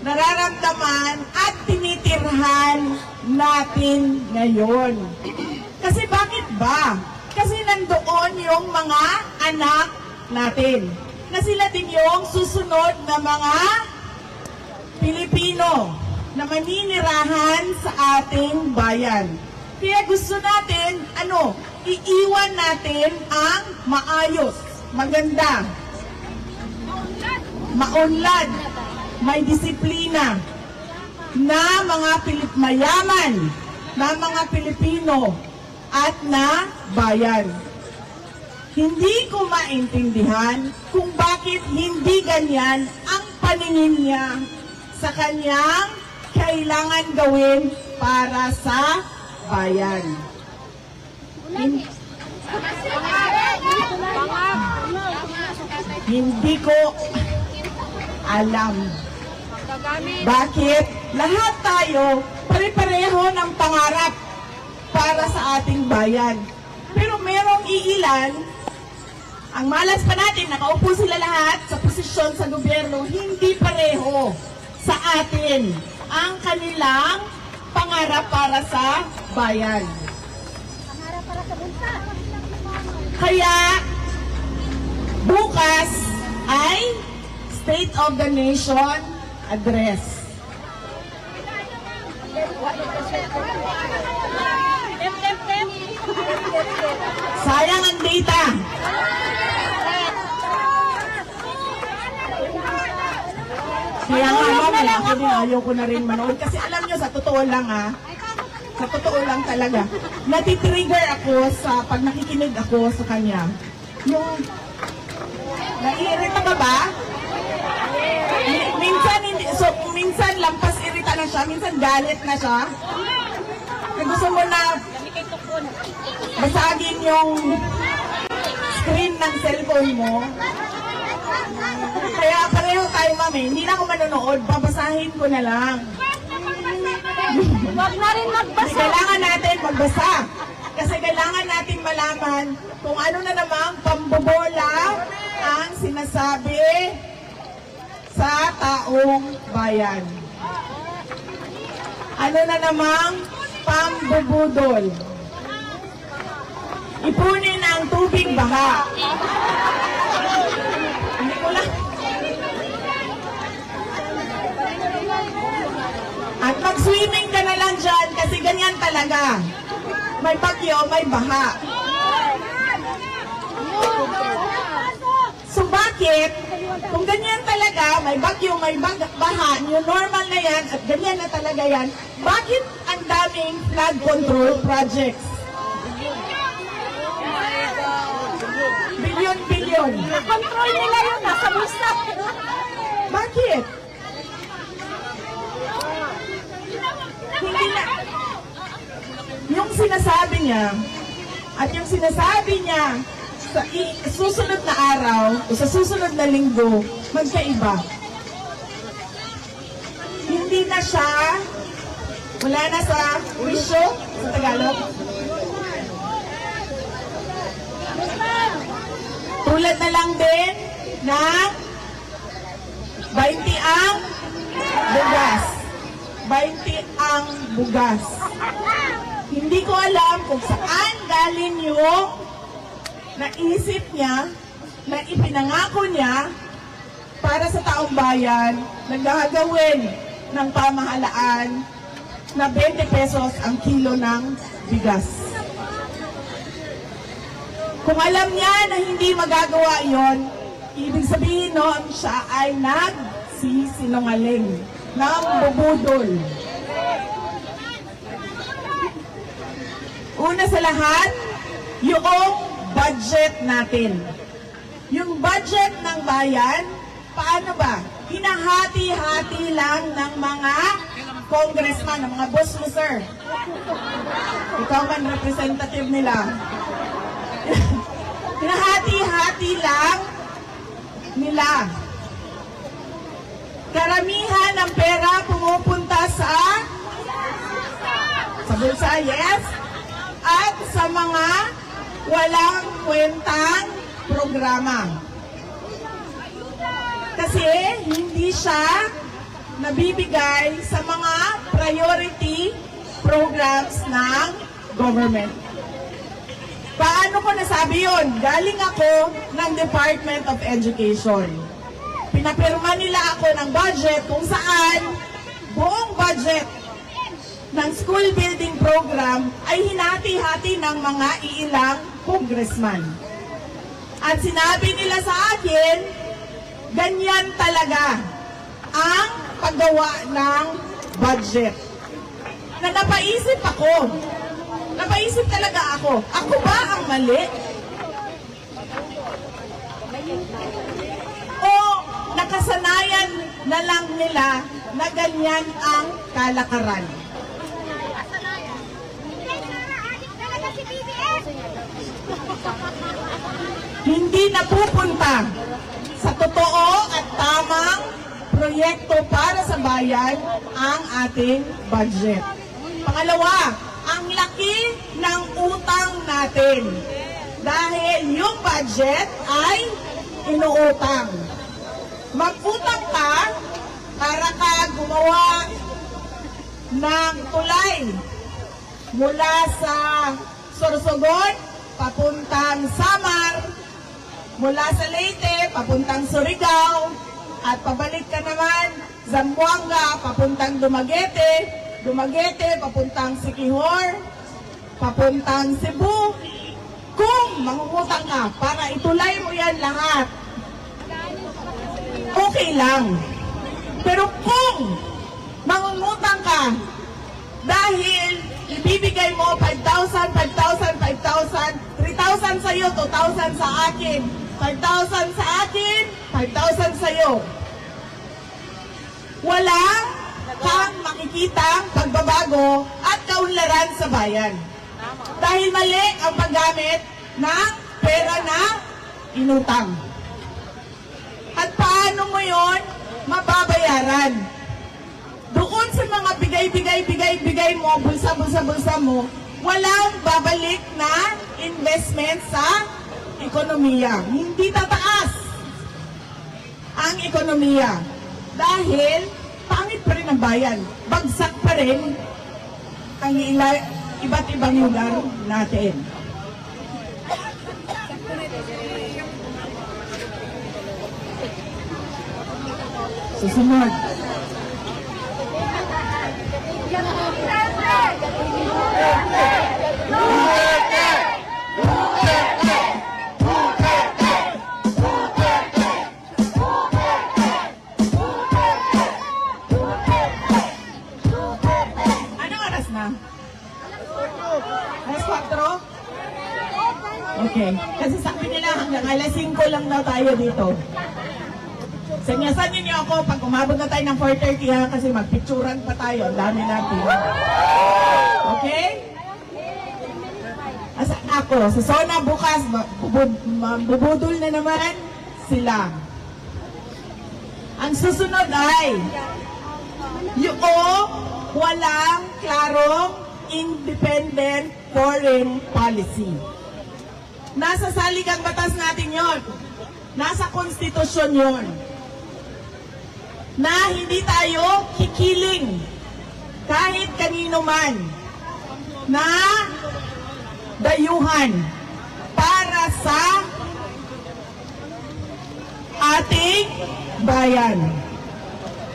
nararamdaman at tinitirhan natin ngayon. Kasi bakit ba? Kasi nandoon yung mga anak natin, na sila din yung susunod na mga Pilipino na maninirahan sa ating bayan. Kaya gusto natin, iiwan natin ang maayos, maganda, maunlad, may disiplina na mga mayaman na mga Pilipino at na bayan. Hindi ko maintindihan kung bakit hindi ganyan ang paningin niya sa kanyang kailangan gawin para sa bayan. Hindi ko alam bakit lahat tayo pare-pareho ng pangarap para sa ating bayan. Pero merong iilan, ang malas pa natin, nakaupo sila lahat sa posisyon sa gobyerno, hindi pareho sa atin ang kanilang pangarap para sa bayan. Kaya bukas ay State of the Nation Address. Sayang ang data. Kaya nga mami, ako din ayaw ko na rin manood. Kasi alam nyo, sa totoo lang sa totoo lang talaga, natitrigger ako sa pag nakikinig ako sa kanya. Yung, naiirita ka ba? Minsan lampas irita na siya, minsan galit na siya. Kaya gusto mo na basagin yung screen ng cellphone mo. Kaya pareho tayo, mami. Hindi na ako manonood. Babasahin ko na lang. Huwag na rin magbasa. Kailangan natin magbasa. Kasi kailangan natin malaman kung ano na namang pambobola ang sinasabi sa taong bayan. Ano na namang pambubudol. Ipunin ang tubig baha. Hindi ko lang. At mag-swimming ka na lang dyan kasi ganyan talaga. May bagyo, may baha. So bakit? Kung ganyan talaga, may bagyo, may baha, new normal na yan at ganyan na talaga yan, bakit ang daming flood control projects? Bilyon-bilyon. Control nila yun, nasa bulsa. Bakit? Hindi na. Yung sinasabi niya, at yung sinasabi niya sa susunod na araw, o sa susunod na linggo, magkaiba. Hindi na siya, wala na sa wisyo, sa Tagalog. Tulad na lang din ng 20 ang bugas. 20 ang bugas. Hindi ko alam kung saan galing yung naisip niya, na ipinangako niya para sa taong bayan na gagawin ng pamahalaan na 20 pesos ang kilo ng bigas. Kung alam niya na hindi magagawa yon, ibig sabihin noon siya ay nagsisinungaling, nambubudol. Una sa lahat, yung budget natin. Yung budget ng bayan, paano ba? Hinahati-hati lang ng mga congressman, ng mga boss mo, sir. Ikaw man representative nila. Hinahati-hati lang nila. Karamihan ng pera pumupunta sa bulsa, yes, at sa mga walang kwentang programa. Kasi hindi siya nabibigay sa mga priority programs ng government. Paano ko nasabi yun? Galing ako ng Department of Education. Pinapirma nila ako ng budget kung saan buong budget ng school building program ay hinati-hati ng mga iilang congressman. At sinabi nila sa akin, ganyan talaga ang paggawa ng budget. Na napaisip ako. Napaisip talaga ako. Ako ba ang mali? O nakasanayan na lang nila na ganyan ang kalakaran? Hindi napupunta sa totoo at tamang proyekto para sa bayan ang ating budget. Pangalawa, ang laki ng utang natin dahil yung budget ay inuutang. Mag-utang ka para ka gumawa ng tulay mula sa Sorsogon papuntang Samar, mula sa Leyte papuntang Surigao, at pabalik ka naman Zamboanga papuntang Dumaguete, Dumaguete papuntang Siquijor, papuntang Cebu. Kung mangungutang ka para itulay mo yan lahat, okay lang. Pero kung mangungutang ka dahil ibibigay mo 5,000, 5,000, 5,000, 3,000 sa'yo, 2,000 sa akin, 5,000 sa akin, 5,000 sa'yo, wala kang makikitang pagbabago at kaunlaran sa bayan. Dahil mali ang paggamit ng pera na inutang. At paano mo yon mababayaran? Doon sa mga bigay mo, bulsa mo, walang babalik na investment sa ekonomiya. Hindi tataas ang ekonomiya. Dahil pangit pa rin ang bayan. Bagsak pa rin ang iba't ibang lugar natin. Susunod. Anong oras na? Alas 4? Okay. Kasi sabi nila hanggang alas 5 lang daw tayo dito. Sanyasan niyo ako pag umabot na tayo ng 4:30 ha, kasi magpicturan pa tayo. Ang dami natin. Okay? Asan ako? Sa Sona bukas, bubudol na naman sila. Ang susunod ay yung walang klarong independent foreign policy. Nasa saligang batas natin yon. Nasa konstitusyon yon. Na hindi tayo kikiling kahit kanino man na dayuhan para sa ating bayan.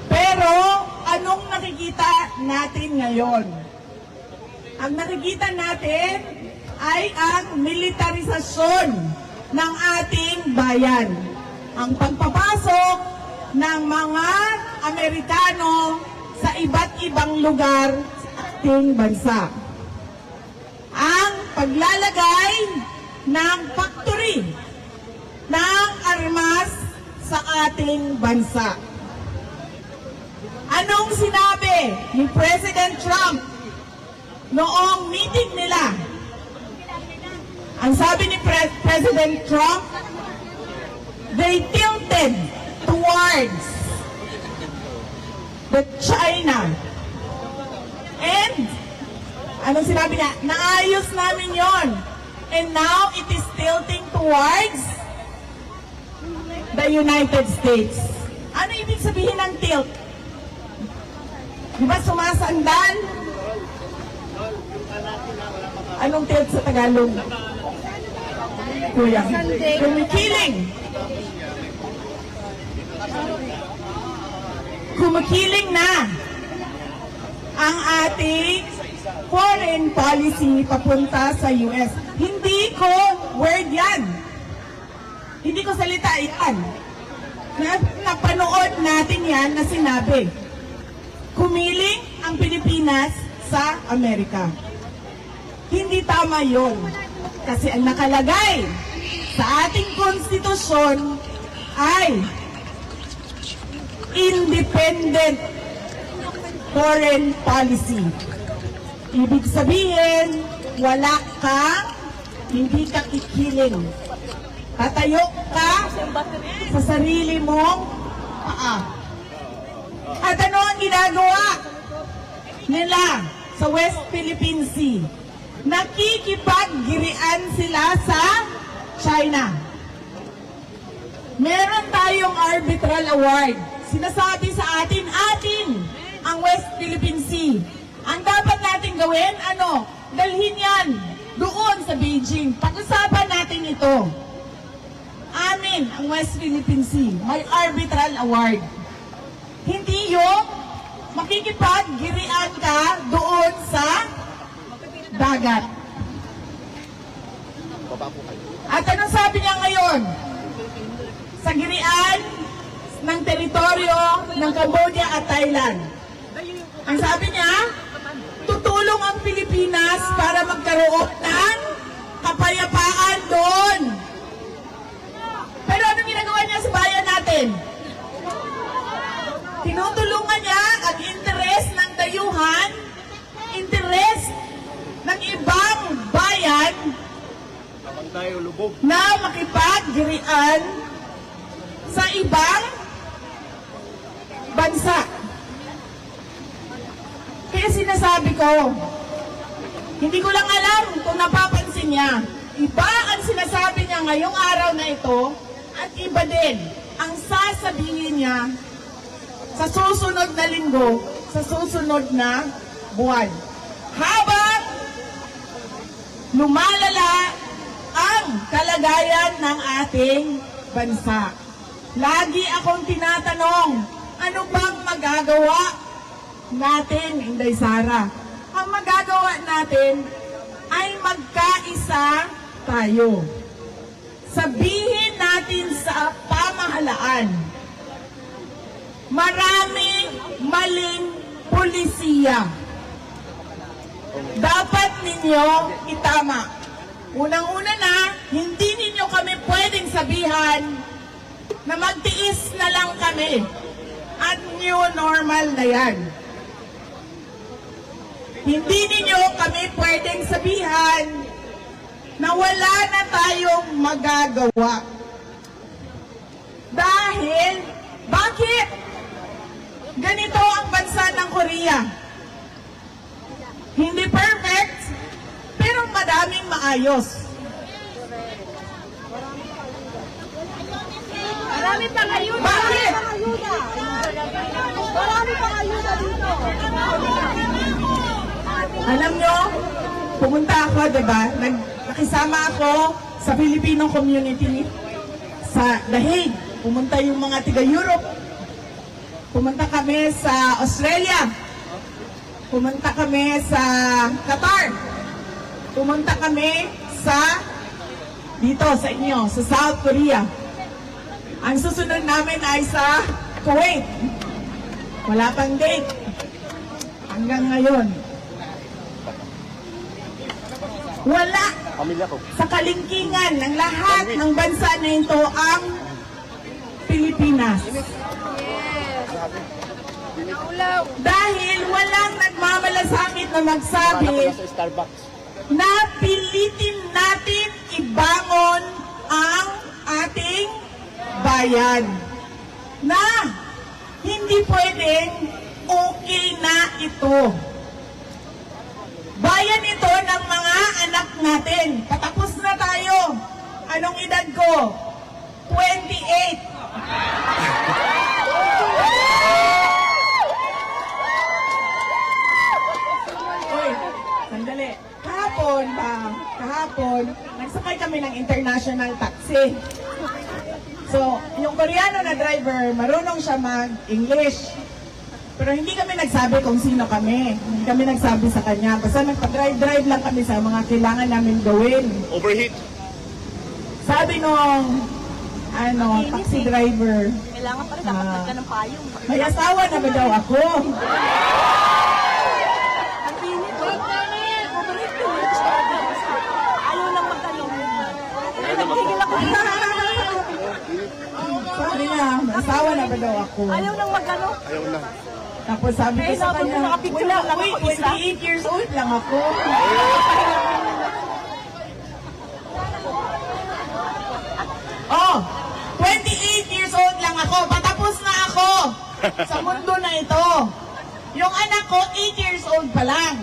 Pero anong nakikita natin ngayon? Ang nakikita natin ay ang militarisasyon ng ating bayan. Ang pagpapasok ng mga Amerikano sa iba't ibang lugar sa ating bansa. Ang paglalagay ng factory ng armas sa ating bansa. Anong sinabi ni President Trump noong meeting nila? Ang sabi ni President Trump, they tilted towards the China. And, anong sinabi niya? Naayos namin yon. And now, it is tilting towards the United States. Ano ibig sabihin ng tilt? Di ba sumasandal? Anong tiyat sa Tagalog? Kuya. Kumikiling. Kumikiling na ang ating foreign policy papunta sa US. Hindi ko word yan. Hindi ko salita yan. Napanood natin yan na sinabi. Kumiling ang Pilipinas sa Amerika. Hindi tama yun. Kasi ang nakalagay sa ating konstitusyon ay independent foreign policy. Ibig sabihin, wala ka, hindi ka kikiling. Tatayo ka sa sarili mong paa. At ano ang ginagawa nila sa West Philippine Sea? Nakikipaggirian sila sa China. Meron tayong arbitral award. Sinasabi sa atin ang West Philippine Sea. Ang dapat natin gawin, dalhin yan doon sa Beijing. Pag-usapan natin ito. Amin ang West Philippine Sea. May arbitral award. Hindi yung makikipaggirian ka doon sa dagat. At anong sabi niya ngayon? Sa girian ng teritoryo ng Cambodia at Thailand. Ang sabi niya, tutulong ang Pilipinas para magkaroon ng kapayapaan doon. Pero anong ginagawa niya sa bayan natin? Tinutulungan niya ang interes ng dayuhan, interes ng ibang bayan na makipaggirian sa ibang bansa. Kaya sinasabi ko, hindi ko lang alam kung napapansin niya. Iba ang sinasabi niya ngayong araw na ito at iba din ang sasabihin niya sa susunod na linggo, sa susunod na buwan. Habang lumalala ang kalagayan ng ating bansa. Lagi akong tinatanong, ano bang magagawa natin, Inday Sara? Ang magagawa natin ay magkaisa tayo. Sabihin natin sa pamahalaan, maraming maling pulisiya. Dapat ninyo itama. Unang-una na, hindi ninyo kami pwedeng sabihan na magtiis na lang kami. At new normal na yan. Hindi ninyo kami pwedeng sabihan na wala na tayong magagawa. Dahil, bakit? Ganito ang bansa ng Korea. Hindi perfect, pero madaming maayos. Marami pang ayuda. Bakit? Marami pang ayuda dito. Alam nyo, pumunta ako, diba? Nakisama ako sa Filipino community sa The Hague. Pumunta yung mga tiga-Europe. Pumunta kami sa Australia. Pumunta kami sa Qatar. Pumunta kami sa dito sa inyo, sa South Korea. Ang susunod namin ay sa Kuwait. Wala pang date. Hanggang ngayon. Wala sa kalingkingan ng lahat ng bansa na ito ang Pilipinas. Dahil walang nagmamalasakit na magsabi na pilitin natin ibangon ang ating bayan. Na hindi pwedeng okay na ito. Bayan ito ng mga anak natin. Patapos na tayo. Anong edad ko? 28. kahapon, nagsakay kami ng international taxi. So, yung Koreano na driver, marunong siya mag-English. Pero hindi kami nagsabi kung sino kami. Hindi kami nagsabi sa kanya. Basta nagpa-drive lang kami sa mga kailangan namin gawin. Overheat. Sabi nung taxi driver, Kailangan pa rin dapat ka ng payong. may asawa na ba daw ako? Ang pinit. Ayaw lang magtanong. Nagigil ako. Sabi niya, may asawa na ba daw ako? Ayaw lang magano. Ayaw na. Tapos sabi ko sa habang kanya, nakapicture wala, lang wait, ako isa." 28 years old lang ako. Oh, 28 years old lang ako. Patapos na ako sa mundo na ito. Yung anak ko, 8 years old pa lang.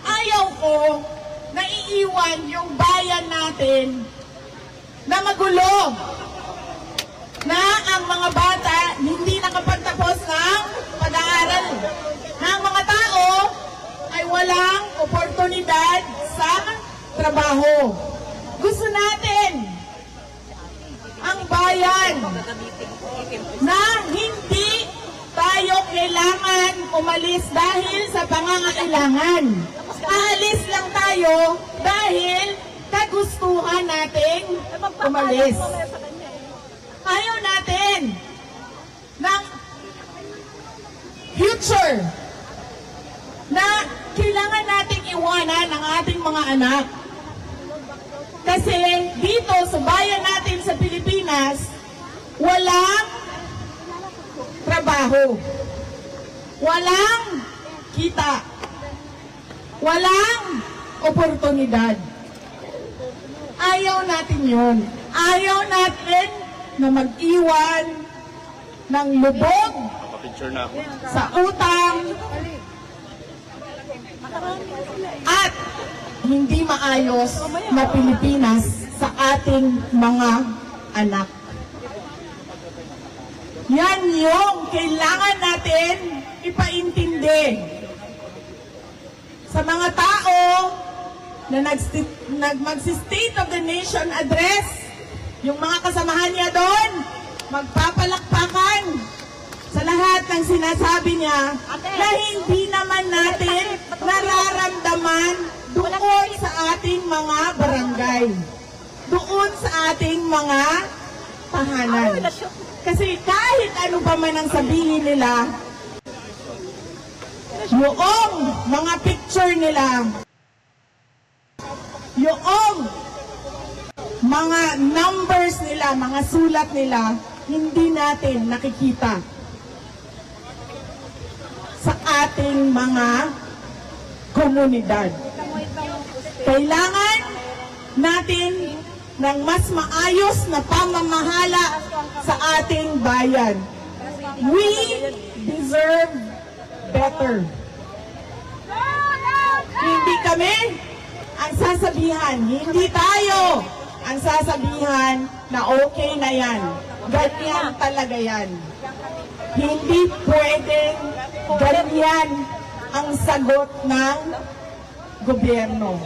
Ayaw ko na iiwan yung bayan natin na magulo. Na ang mga bata hindi nakapagtapos ng pag-aaral. Na ang mga tao ay walang oportunidad sa trabaho. Gusto natin ang bayan na hindi tayo kailangan umalis dahil sa pangangailangan. Aalis lang tayo dahil kagustuhan nating umalis. Ayaw natin ng future na kailangan nating iwanan ang ating mga anak. Kasi dito sa bayan natin sa Pilipinas, walang trabaho, walang kita, walang oportunidad. Ayaw natin yun. Ayaw natin na mag-iwan ng lubog Picture na ako. sa utang at hindi maayos na Pilipinas sa ating mga anak. Yan yung kailangan natin ipaintindi sa mga tao na magsi-State of the Nation address. Yung mga kasamahan niya doon, magpapalakpakan sa lahat ng sinasabi niya na hindi naman natin nararamdaman doon sa ating mga barangay, doon sa ating mga tahanan. Kasi kahit ano pa man ang sabihin nila, yung mga picture nila, yung mga numbers nila, mga sulat nila, hindi natin nakikita sa ating mga komunidad. Kailangan natin ng mas maayos na pamamahala sa ating bayan. We deserve better. Hindi kami ang sasabihan, hindi tayo ang sasabihan na okay na yan. Ganyan talaga yan. Hindi pwedeng ganyan ang sagot ng gobyerno.